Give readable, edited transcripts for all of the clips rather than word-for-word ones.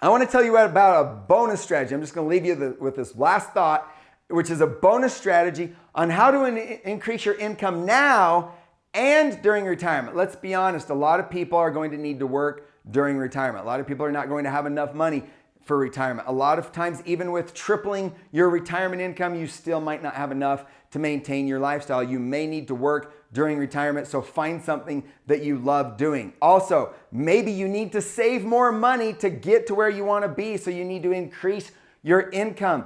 I want to tell you about a bonus strategy. I'm just going to leave you with this last thought, which is a bonus strategy on how to increase your income now and during retirement. Let's be honest, a lot of people are going to need to work during retirement. A lot of people are not going to have enough money for retirement. A lot of times, even with tripling your retirement income, you still might not have enough to maintain your lifestyle. You may need to work during retirement, so find something that you love doing. Also, maybe you need to save more money to get to where you want to be, so you need to increase your income.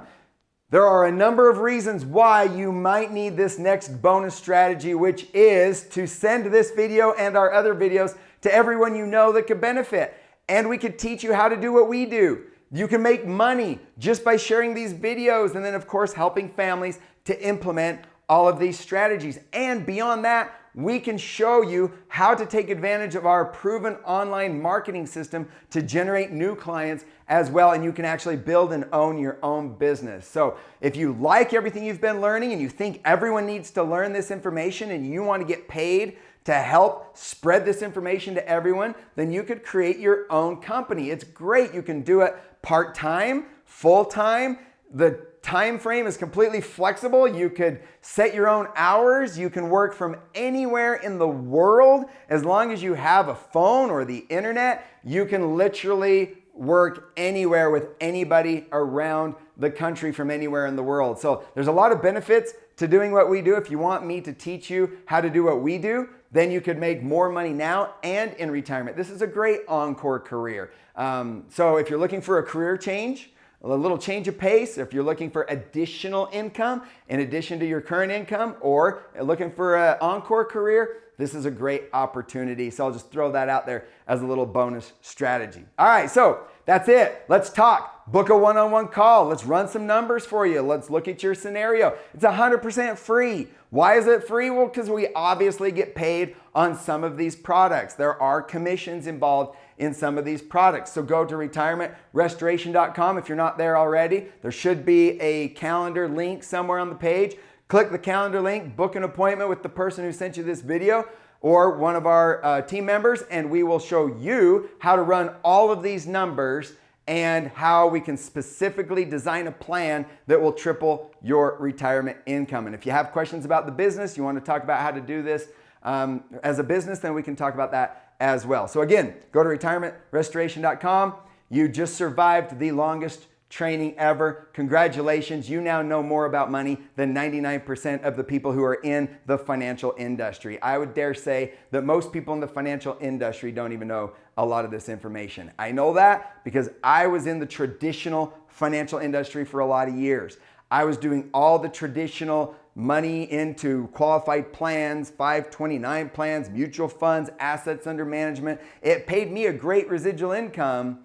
There are a number of reasons why you might need this next bonus strategy, which is to send this video and our other videos to everyone you know that could benefit. And we could teach you how to do what we do. You can make money just by sharing these videos and then, of course, helping families to implement all of these strategies. And beyond that, we can show you how to take advantage of our proven online marketing system to generate new clients as well. And you can actually build and own your own business. So if you like everything you've been learning and you think everyone needs to learn this information and you want to get paid to help spread this information to everyone, then you could create your own company. It's great. You can do it part-time, full-time. The time frame is completely flexible. You could set your own hours. You can work from anywhere in the world. As long as you have a phone or the internet, you can literally work anywhere with anybody around the country from anywhere in the world. So there's a lot of benefits to doing what we do. If you want me to teach you how to do what we do, then you could make more money now and in retirement. This is a great encore career. So if you're looking for a career change, a little change of pace, if you're looking for additional income in addition to your current income, or looking for an encore career, this is a great opportunity. So I'll just throw that out there as a little bonus strategy. All right, so that's it. Let's talk. Book a one-on-one call. Let's run some numbers for you. Let's look at your scenario. It's 100% free. Why is it free? Well, because we obviously get paid on some of these products. There are commissions involved in some of these products. So go to retirementrestoration.com if you're not there already. There should be a calendar link somewhere on the page. Click the calendar link, book an appointment with the person who sent you this video or one of our team members, and we will show you how to run all of these numbers and how we can specifically design a plan that will triple your retirement income. And if you have questions about the business, you want to talk about how to do this as a business, then we can talk about that as well. So again, go to retirementrestoration.com. You just survived the longest training ever. Congratulations. You now know more about money than 99% of the people who are in the financial industry. I would dare say that most people in the financial industry don't even know a lot of this information. I know that because I was in the traditional financial industry for a lot of years. I was doing all the traditional money into qualified plans, 529 plans, mutual funds, assets under management. It paid me a great residual income,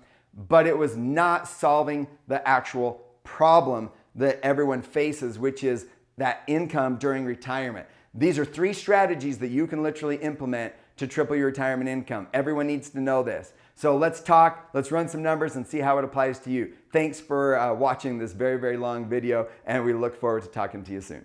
but it was not solving the actual problem that everyone faces, which is that income during retirement. These are 3 strategies that you can literally implement to triple your retirement income. Everyone needs to know this. So let's talk, let's run some numbers and see how it applies to you. Thanks for watching this very, very long video, and we look forward to talking to you soon.